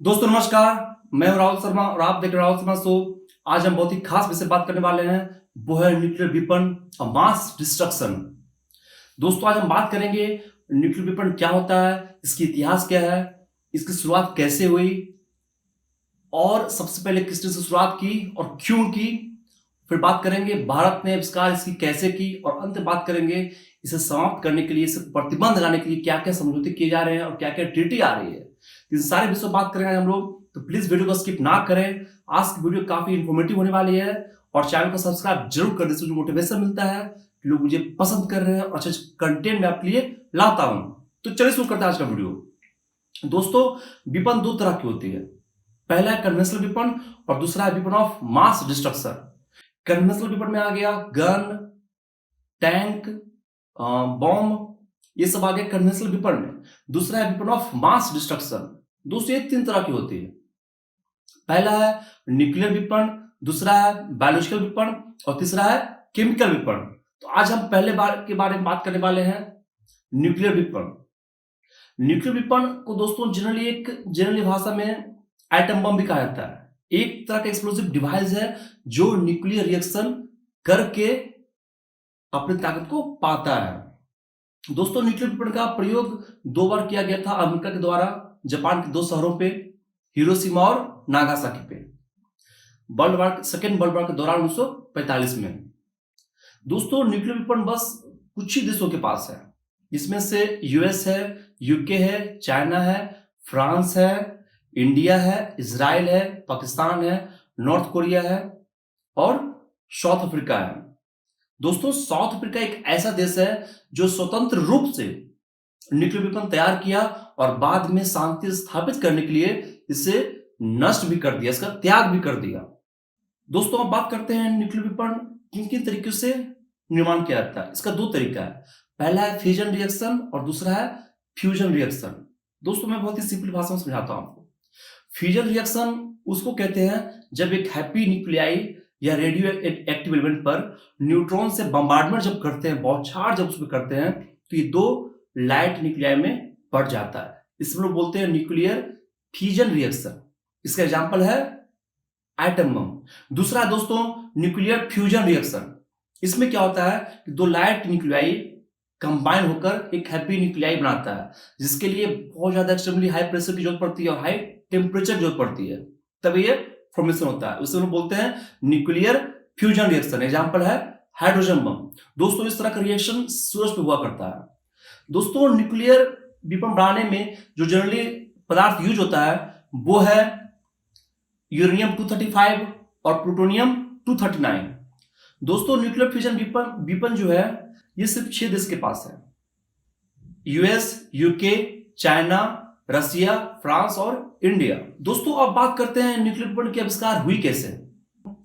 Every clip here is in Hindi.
दोस्तों नमस्कार। मैं हूं राहुल शर्मा और आप देख रहे हैं राहुल शर्मा शो। आज हम बहुत ही खास विषय बात करने वाले हैं, वो है न्यूक्लियर वेपन और मास डिस्ट्रक्शन। दोस्तों आज हम बात करेंगे न्यूक्लियर वेपन क्या होता है, इसकी इतिहास क्या है, इसकी शुरुआत कैसे हुई और सबसे पहले किसने से शुरुआत की और क्यों की। फिर बात करेंगे भारत ने आविष्कार इसकी कैसे की और अंत में बात करेंगे इसे समाप्त करने के लिए, इसे प्रतिबंध लगाने के लिए क्या क्या समझौते किए जा रहे हैं और क्या क्या ट्रीटी आ रही है। इन सारे विषयों बात करेंगे हम लोग, तो प्लीज वीडियो को स्किप ना करें। आज की वीडियो काफी इंफॉर्मेटिव होने वाली है और चैनल को सब्सक्राइब जरूर कर दें, मुझे मोटिवेशन मिलता है कि लोग मुझे पसंद कर रहे हैं और अच्छे कंटेंट में आपके लिए लाता हूं। तो चलिए शुरू करते हैं आज का वीडियो। दोस्तों वेपन दो तरह की होती है, पहला है कन्वेंशनल वेपन और दूसरा है weapon of mass destruction. Conventional weapon में आ गया गन, टैंक, बॉम्ब, ये सब आ गया कन्वेंशनल वेपन में। दूसरा है वेपन ऑफ मास डिस्ट्रक्शन। दोस्तों ये तीन तरह की होती है, पहला है न्यूक्लियर वेपन, दूसरा है बायोलॉजिकल वेपन और तीसरा है केमिकल वेपन। तो आज हम पहले बार के बारे में बात करने वाले हैं, न्यूक्लियर वेपन। न्यूक्लियर वेपन को दोस्तों जनरली भाषा में एटम बम भी कहा जाता है। एक तरह का एक्सप्लोसिव डिवाइस है जो न्यूक्लियर रिएक्शन करके अपनी ताकत को पाता है। दोस्तों न्यूक्लियर वेपन का प्रयोग दो बार किया गया था अमेरिका के द्वारा जापान के दो शहरों पे, हिरोशिमा और नागासाकी पे, सेकेंड वर्ल्ड वॉर के दौरान 1945 में। दोस्तों न्यूक्लियर वेपन बस कुछ ही देशों के पास है, जिसमें से यूएस है, यूके है, चाइना है, फ्रांस है, इंडिया है, इजराइल है, पाकिस्तान है, नॉर्थ कोरिया है और साउथ अफ्रीका है। दोस्तों साउथ अफ्रीका एक ऐसा देश है जो स्वतंत्र रूप से न्यूक्लियर वेपन तैयार किया और बाद में शांति स्थापित करने के लिए इसे नष्ट भी कर दिया, इसका त्याग भी कर दिया। दोस्तों अब बात करते हैं न्यूक्लियर वेपन किन किन तरीकों से निर्माण किया जाता है। इसका दो तरीका है, पहला है फिजन रिएक्शन और दूसरा है फ्यूजन रिएक्शन। दोस्तों मैं बहुत ही सिंपल भाषा में समझाता हूं आपको। फ्यूजन रिएक्शन उसको कहते हैं जब एक हैप्पी न्यूक्लियाई या रेडियो एक्टिव एलिमेंट पर न्यूट्रॉन से बम्बार्डमेंट जब करते हैं, बौछार जब उसमें करते हैं, तो ये दो लाइट न्यूक्लियाई में बढ़ जाता है। इसमें लोग बोलते हैं न्यूक्लियर फ्यूजन रिएक्शन। इसका एग्जांपल है एटम बम। दूसरा है दोस्तों न्यूक्लियर फ्यूजन रिएक्शन। इसमें क्या होता है कि दो लाइट न्यूक्लियाई कंबाइन होकर एक हैप्पी न्यूक्लियाई बनाता है, जिसके लिए बहुत ज्यादा एक्सट्रीमली हाई प्रेशर की जरूरत पड़ती है और हाई टेम्परेचर जरूरत पड़ती है, तभी ये फॉर्मेशन होता है। उसे हम बोलते हैं न्यूक्लियर फ्यूजन रिएक्शन। एग्जांपल है हाइड्रोजन बम। दोस्तों इस तरह का रिएक्शन सूरज पे हुआ करता है। दोस्तों न्यूक्लियर वेपन बनाने में जो जनरली पदार्थ यूज होता है वो है यूरेनियम 235 और प्लूटोनियम 239। दोस्तों न्यूक्लियर फ्यूजन वेपन जो है ये सिर्फ 6 देश के पास है, यूएस, यूके, चाइना, रसिया, फ्रांस और इंडिया। दोस्तों अब बात करते हैं न्यूक्लियर वेपन की आविष्कार हुई कैसे।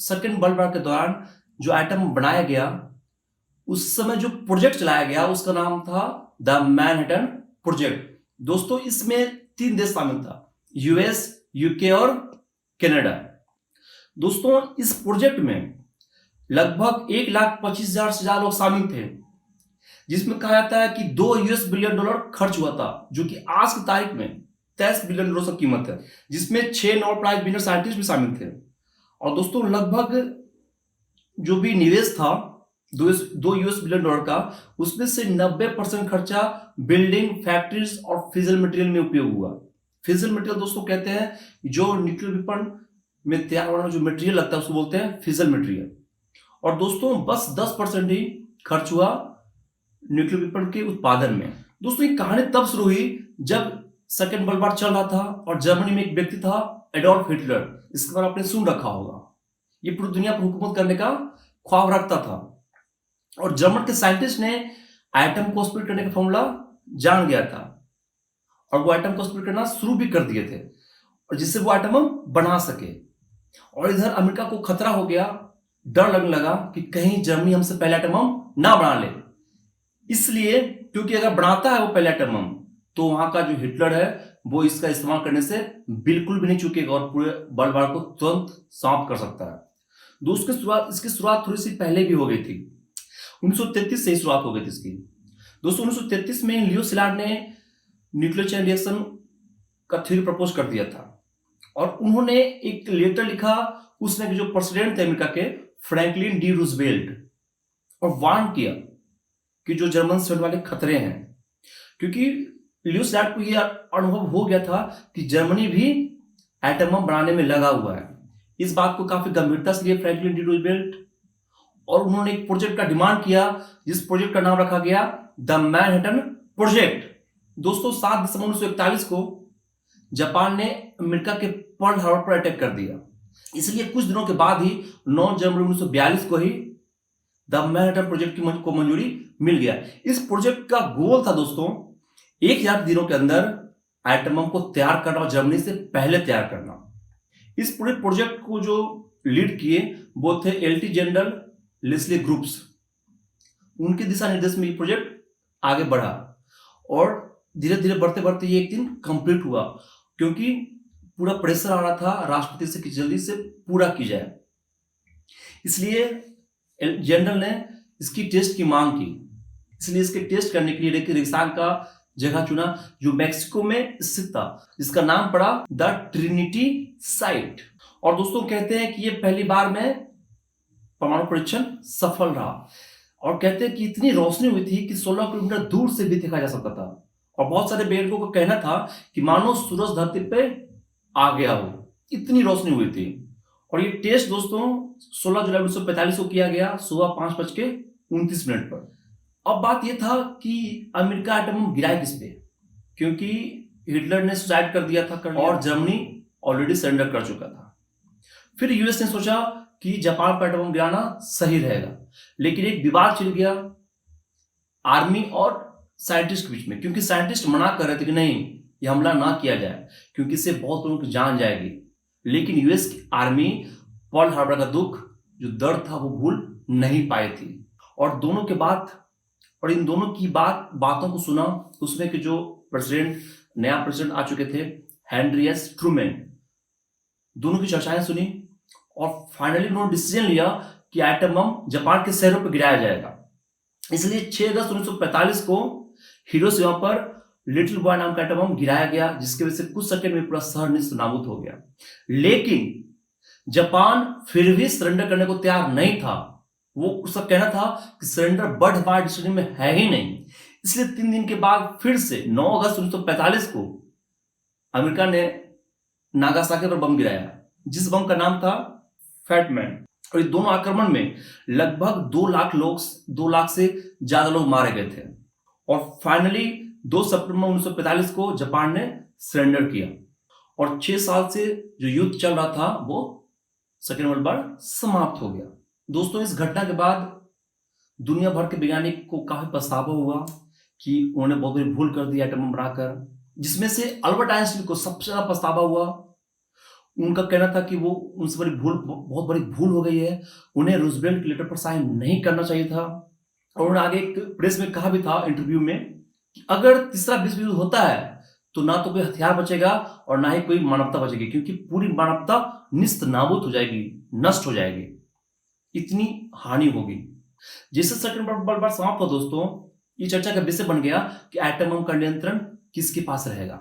सेकेंड वर्ल्ड वॉर के दौरान जो एटम बनाया गया, उस समय जो प्रोजेक्ट चलाया गया उसका नाम था द मैनहट्टन प्रोजेक्ट। दोस्तों इसमें 3 देश शामिल था, यूएस, यूके और कनाडा। दोस्तों इस प्रोजेक्ट में लगभग 1,25,000 से ज्यादा लोग शामिल थे, जिसमें कहा जाता है कि $2 बिलियन खर्च हुआ था, जो कि आज की तारीख में $23 बिलियन की कीमत है, जिसमें 6 नोबेल प्राइज विनर साइंटिस्ट भी शामिल थे। और दोस्तों लगभग जो भी निवेश था $2 बिलियन का, उसमें से 90% खर्चा बिल्डिंग, फैक्ट्रीज और फिजल मटेरियल में उपयोग हुआ। फिजल मटेरियल दोस्तों कहते हैं जो न्यूक्लियर वेपन में तैयार होने जो मटेरियल लगता है उसको बोलते हैं फिजल मटेरियल। और दोस्तों बस 10% ही खर्च हुआ न्यूक्लियर वेपन के उत्पादन में। दोस्तों ये कहानी तब शुरू हुई जब सेकेंड वर्ल्ड वॉर चल रहा था और जर्मनी में एक व्यक्ति था एडोल्फ हिटलर, इसके बारे में आपने सुन रखा होगा। ये पूरी दुनिया पर हुकूमत करने का ख्वाब रखता था और जर्मन के साइंटिस्ट ने एटम को स्प्लिट करने का फॉर्मूला जान गया था और वो एटम को स्प्लिट करना शुरू भी कर दिए थे, और जिससे वो एटम हम बना सके। और इधर अमेरिका को खतरा हो गया, डर लगने लगा कि कहीं जर्मनी हमसे पहले एटम हम ना बना ले। इसलिए क्योंकि अगर बनाता है वो पहले एटम बम, तो वहां का जो हिटलर है वो इसका इस्तेमाल करने से बिल्कुल भी नहीं चूकेगा और पूरे वर्ल्ड वॉर को तुरंत समाप्त कर सकता है। दोस्तों इसकी शुरुआत थोड़ी सी पहले भी हो गई थी, 1933 से ही शुरुआत हो गई थी इसकी। दोस्तों 1933 में लियो सिलार्ड ने न्यूक्लियर चेन रिएक्शन का थ्योरी प्रपोज कर दिया था। और उन्होंने एक लेटर लिखा उसने जो प्रेसिडेंट थे अमेरिका के फ्रैंकलिन डी रूजवेल्ट, और वार्न किया कि जो जर्मन से होने वाले खतरे हैं, क्योंकि ल्यूइस लैड को यह अनुभव हो गया था कि जर्मनी भी एटम बम बनाने में लगा हुआ है। इस बात को काफी गंभीरता से लिए फ्रैंकलिन डी रूजवेल्ट, और उन्होंने एक प्रोजेक्ट का डिमांड किया जिस प्रोजेक्ट का नाम रखा गया द मैनहट्टन प्रोजेक्ट। दोस्तों 7 दिसंबर 1941 को जापान ने अमेरिका के पर्ल हार्बर पर अटैक कर दिया, इसलिए कुछ दिनों के बाद ही 9 जनवरी 1942 को ही द मैनहट्टन प्रोजेक्ट को मंजूरी मिल गया। इस प्रोजेक्ट का गोल था दोस्तों 1000 दिनों के अंदर एटम बम को तैयार करना और जर्मनी से पहले तैयार करना। इस पूरे प्रोजेक्ट को जो लीड किए वो थे एलटी जनरल लेस्ली ग्रुप्स। उनके दिशा निर्देश में ये प्रोजेक्ट आगे बढ़ा और धीरे धीरे बढ़ते बढ़ते ये एक दिन कंप्लीट हुआ, क्योंकि पूरा प्रेशर आ रहा था राष्ट्रपति से कि जल्दी से पूरा की जाए। इसलिए जनरल ने इसकी टेस्ट की मांग की, इसलिए इसके टेस्ट करने के लिए रेगिस्तान का जगह चुना जो मैक्सिको में स्थित था, जिसका नाम पड़ा द ट्रिनिटी साइट। और दोस्तों कहते हैं कि ये पहली बार में परमाणु परीक्षण सफल रहा, और कहते हैं कि इतनी रोशनी हुई थी कि 16 किलोमीटर दूर से भी देखा जा सकता था, और बहुत सारे वैज्ञानिकों का कहना था कि मानो सूरज धरती पे आ गया हो, इतनी रोशनी हुई थी। और ये टेस्ट दोस्तों 16 जुलाई 1945 को किया गया सुबह 5:29 पर। अब बात यह था कि अमेरिका एटम बम गिराए किस पे, क्योंकि हिटलर ने सुसाइड कर दिया था और जर्मनी ऑलरेडी सरेंडर कर चुका था। फिर यूएस ने सोचा कि जापान पर एटम बम गिराना सही रहेगा, लेकिन एक विवाद छिड़ गया आर्मी और साइंटिस्ट के बीच में, क्योंकि साइंटिस्ट मना कर रहे थे कि नहीं ये हमला ना किया जाए क्योंकि इससे बहुत लोगों की जान जाएगी। लेकिन यूएस की आर्मी पर्ल हार्बर का दुख जो दर्द था वो भूल नहीं पाई थी, और दोनों के बाद और इन दोनों की बातों को सुना उसमें कि जो नया प्रेसिडेंट आ चुके थे हेनरी एस ट्रूमैन, दोनों की चर्चाएं सुनी और फाइनली उन्होंने डिसीजन लिया कि एटम बम जापान के शहरों पर गिराया जाएगा। इसलिए 6 अगस्त 1945 को हिरोशिमा पर लिटिल बॉय नाम का एटम बम गिराया गया, जिसकी वजह से कुछ सेकंड में पूरा शहर निस्त नाबूद हो गया। लेकिन जापान फिर भी सरेंडर करने को तैयार नहीं था। वो उसका कहना था कि सरेंडर बर्ड हमारे डिक्शनरी में है ही नहीं। इसलिए 3 दिन के बाद फिर से 9 अगस्त 1945 को अमेरिका ने नागासाकी पर बम गिराया, जिस बम का नाम था फैटमैन। और ये दोनों आक्रमण में लगभग 2 लाख से ज्यादा लोग मारे गए थे। और फाइनली 2 सितंबर 1945 को जापान ने सरेंडर किया, और 6 साल से जो युद्ध चल रहा था वो सेकेंड वर्ल्ड वॉर समाप्त हो गया। दोस्तों इस घटना के बाद दुनिया भर के वैज्ञानिक को काफी पछतावा हुआ कि उन्होंने बहुत बड़ी भूल कर दी एटम बम बनाकर, जिसमें से अल्बर्ट आइंस्टीन को सबसे ज्यादा पछतावा हुआ। उनका कहना था कि वो उनसे बहुत बड़ी भूल हो गई है, उन्हें रूजवेल्ट के लेटर पर साइन नहीं करना चाहिए था। और उन्होंने आगे एक प्रेस में कहा भी था इंटरव्यू में कि अगर तीसरा विश्व युद्ध होता है तो ना तो कोई हथियार बचेगा और ना ही कोई मानवता बचेगी, क्योंकि पूरी मानवता निस्त नाबूद हो जाएगी, नष्ट हो जाएगी, इतनी हानि होगी। जैसे सेकंड वर्ल्ड वॉर समाप्त हुआ दोस्तों, ये चर्चा का विषय बन गया कि एटम बम का नियंत्रण किसके पास रहेगा।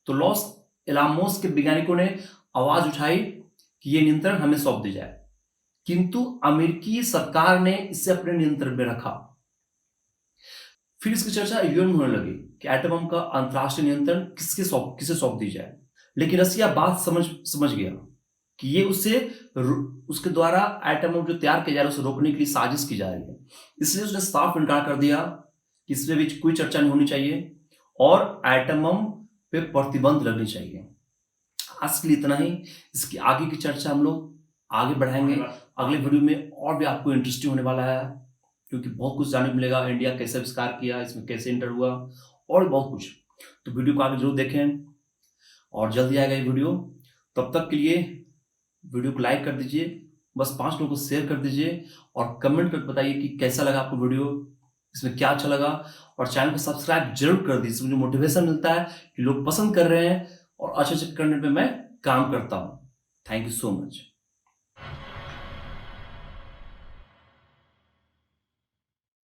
तो लॉस एलामोस के वैज्ञानिकों ने आवाज उठाई कि यह नियंत्रण हमें सौंप दी जाए, किंतु अमेरिकी सरकार ने इसे अपने नियंत्रण में रखा। फिर इसकी चर्चा यूएन में होने लगी कि एटम बम का अंतरराष्ट्रीय नियंत्रण किसे सौंप दी जाए। लेकिन रसिया बात समझ गया कि ये उसके द्वारा एटम बम जो तैयार किया जा रहा है उसे रोकने के लिए साजिश की जा रही है। इसलिए उसने साफ इनकार कर दिया कि इसमें भी कोई चर्चा नहीं होनी चाहिए और एटम बम पे प्रतिबंध लगनी चाहिए। आज के लिए इतना ही। इसकी आगे की चर्चा हम लोग आगे बढ़ाएंगे अगले वीडियो में, और भी आपको इंटरेस्टिंग होने वाला है, क्योंकि बहुत कुछ जानने मिलेगा। इंडिया कैसे आविष्कार किया, इसमें कैसे एंटर हुआ और बहुत कुछ। तो वीडियो को आगे जरूर देखें और जल्दी आएगा ये वीडियो। तब तक के लिए वीडियो को लाइक कर दीजिए, बस 5 लोगों को शेयर कर दीजिए और कमेंट करके बताइए कि कैसा लगा आपको वीडियो, इसमें क्या अच्छा लगा, और चैनल को सब्सक्राइब जरूर कर दीजिए। मुझे मोटिवेशन मिलता है कि लोग पसंद कर रहे हैं और अच्छे कंटेंट पे मैं काम करता हूँ। Thank you so much.